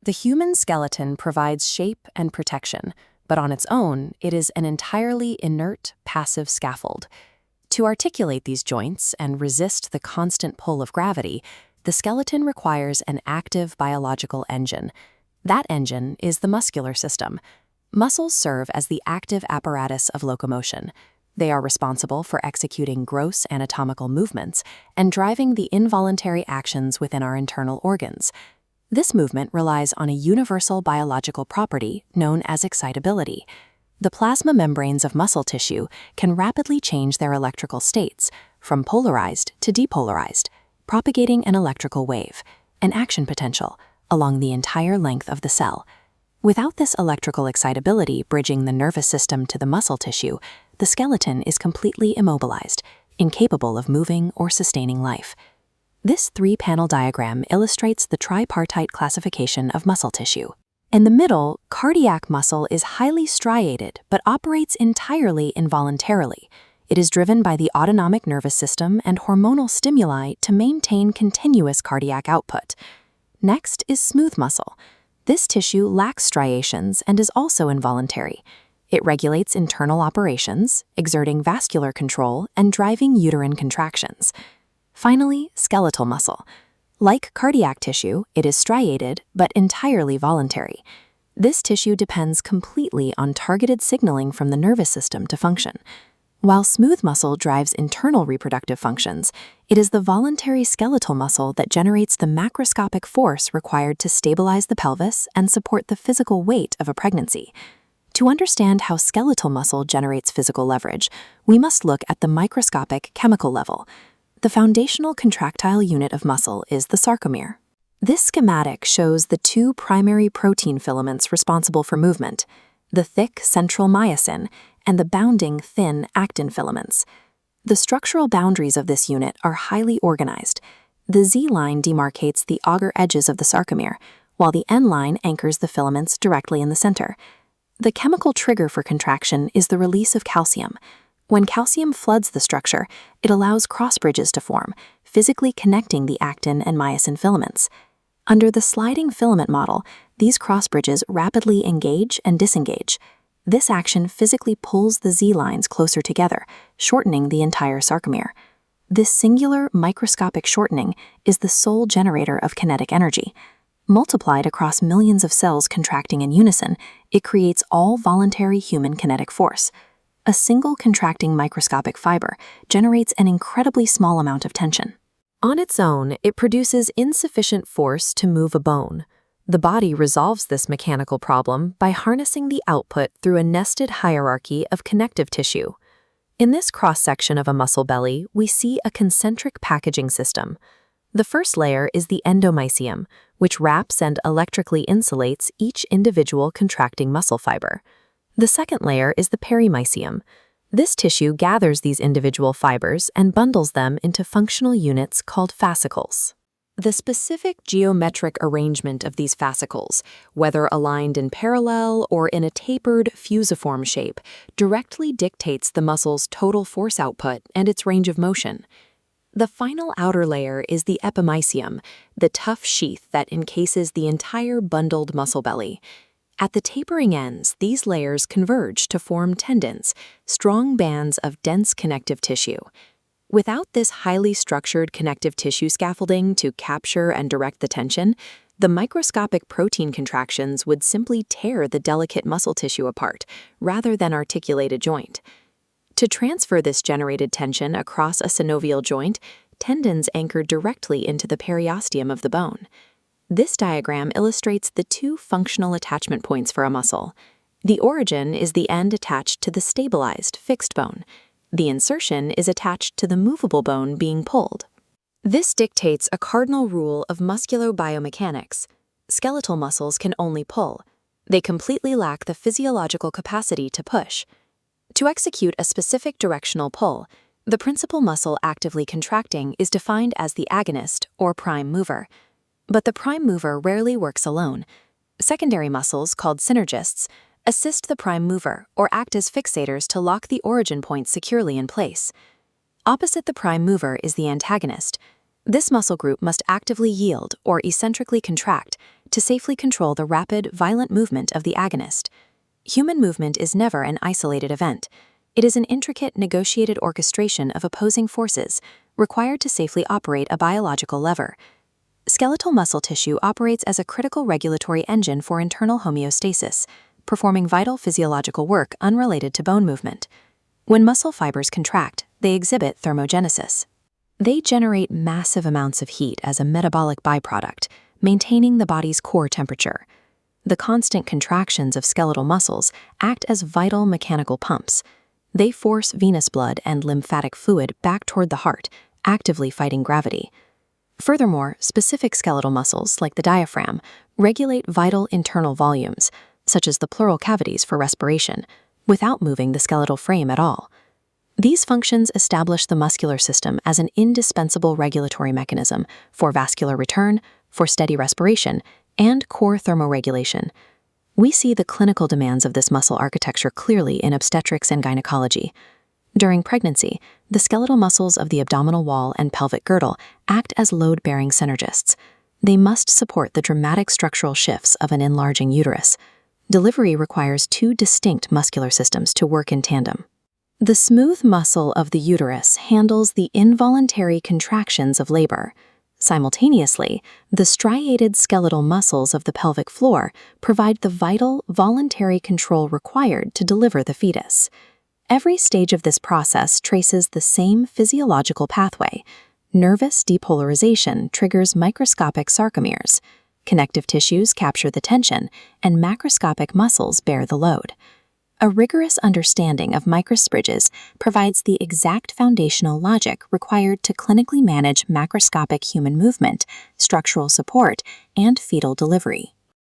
The human skeleton provides shape and protection, but on its own, it is an entirely inert, passive scaffold. To articulate these joints and resist the constant pull of gravity, the skeleton requires an active biological engine. That engine is the muscular system. Muscles serve as the active apparatus of locomotion. They are responsible for executing gross anatomical movements and driving the involuntary actions within our internal organs. This movement relies on a universal biological property known as excitability. The plasma membranes of muscle tissue can rapidly change their electrical states, from polarized to depolarized, propagating an electrical wave, an action potential, along the entire length of the cell. Without this electrical excitability bridging the nervous system to the muscle tissue, the skeleton is completely immobilized, incapable of moving or sustaining life. This three-panel diagram illustrates the tripartite classification of muscle tissue. In the middle, cardiac muscle is highly striated but operates entirely involuntarily. It is driven by the autonomic nervous system and hormonal stimuli to maintain continuous cardiac output. Next is smooth muscle. This tissue lacks striations and is also involuntary. It regulates internal operations, exerting vascular control and driving uterine contractions. Finally, skeletal muscle. Like cardiac tissue, it is striated but entirely voluntary. This tissue depends completely on targeted signaling from the nervous system to function. While smooth muscle drives internal reproductive functions, it is the voluntary skeletal muscle that generates the macroscopic force required to stabilize the pelvis and support the physical weight of a pregnancy. To understand how skeletal muscle generates physical leverage, we must look at the microscopic chemical level. The foundational contractile unit of muscle is the sarcomere. This schematic shows the two primary protein filaments responsible for movement, the thick central myosin and the bounding thin actin filaments. The structural boundaries of this unit are highly organized. The Z-line demarcates the auger edges of the sarcomere, while the N-line anchors the filaments directly in the center. The chemical trigger for contraction is the release of calcium. When calcium floods the structure, it allows cross bridges to form, physically connecting the actin and myosin filaments. Under the sliding filament model, these cross bridges rapidly engage and disengage. This action physically pulls the Z-lines closer together, shortening the entire sarcomere. This singular microscopic shortening is the sole generator of kinetic energy. Multiplied across millions of cells contracting in unison, it creates all voluntary human kinetic force. A single contracting microscopic fiber generates an incredibly small amount of tension. On its own, it produces insufficient force to move a bone. The body resolves this mechanical problem by harnessing the output through a nested hierarchy of connective tissue. In this cross-section of a muscle belly, we see a concentric packaging system. The first layer is the endomysium, which wraps and electrically insulates each individual contracting muscle fiber. The second layer is the perimysium. This tissue gathers these individual fibers and bundles them into functional units called fascicles. The specific geometric arrangement of these fascicles, whether aligned in parallel or in a tapered, fusiform shape, directly dictates the muscle's total force output and its range of motion. The final outer layer is the epimysium, the tough sheath that encases the entire bundled muscle belly. At the tapering ends, these layers converge to form tendons, strong bands of dense connective tissue. Without this highly structured connective tissue scaffolding to capture and direct the tension, the microscopic protein contractions would simply tear the delicate muscle tissue apart, rather than articulate a joint. To transfer this generated tension across a synovial joint, tendons anchor directly into the periosteum of the bone. This diagram illustrates the two functional attachment points for a muscle. The origin is the end attached to the stabilized, fixed bone. The insertion is attached to the movable bone being pulled. This dictates a cardinal rule of musculobiomechanics. Skeletal muscles can only pull. They completely lack the physiological capacity to push. To execute a specific directional pull, the principal muscle actively contracting is defined as the agonist or prime mover. But the prime mover rarely works alone. Secondary muscles, called synergists, assist the prime mover or act as fixators to lock the origin point securely in place. Opposite the prime mover is the antagonist. This muscle group must actively yield or eccentrically contract to safely control the rapid, violent movement of the agonist. Human movement is never an isolated event. It is an intricate, negotiated orchestration of opposing forces required to safely operate a biological lever. Skeletal muscle tissue operates as a critical regulatory engine for internal homeostasis, performing vital physiological work unrelated to bone movement. When muscle fibers contract, they exhibit thermogenesis. They generate massive amounts of heat as a metabolic byproduct, maintaining the body's core temperature. The constant contractions of skeletal muscles act as vital mechanical pumps. They force venous blood and lymphatic fluid back toward the heart, actively fighting gravity. Furthermore, specific skeletal muscles, like the diaphragm, regulate vital internal volumes, such as the pleural cavities for respiration, without moving the skeletal frame at all. These functions establish the muscular system as an indispensable regulatory mechanism for vascular return, for steady respiration, and core thermoregulation. We see the clinical demands of this muscle architecture clearly in obstetrics and gynecology. During pregnancy, the skeletal muscles of the abdominal wall and pelvic girdle act as load-bearing synergists. They must support the dramatic structural shifts of an enlarging uterus. Delivery requires two distinct muscular systems to work in tandem. The smooth muscle of the uterus handles the involuntary contractions of labor. Simultaneously, the striated skeletal muscles of the pelvic floor provide the vital, voluntary control required to deliver the fetus. Every stage of this process traces the same physiological pathway. Nervous depolarization triggers microscopic sarcomeres. Connective tissues capture the tension, and macroscopic muscles bear the load. A rigorous understanding of microsbridges provides the exact foundational logic required to clinically manage macroscopic human movement, structural support, and fetal delivery.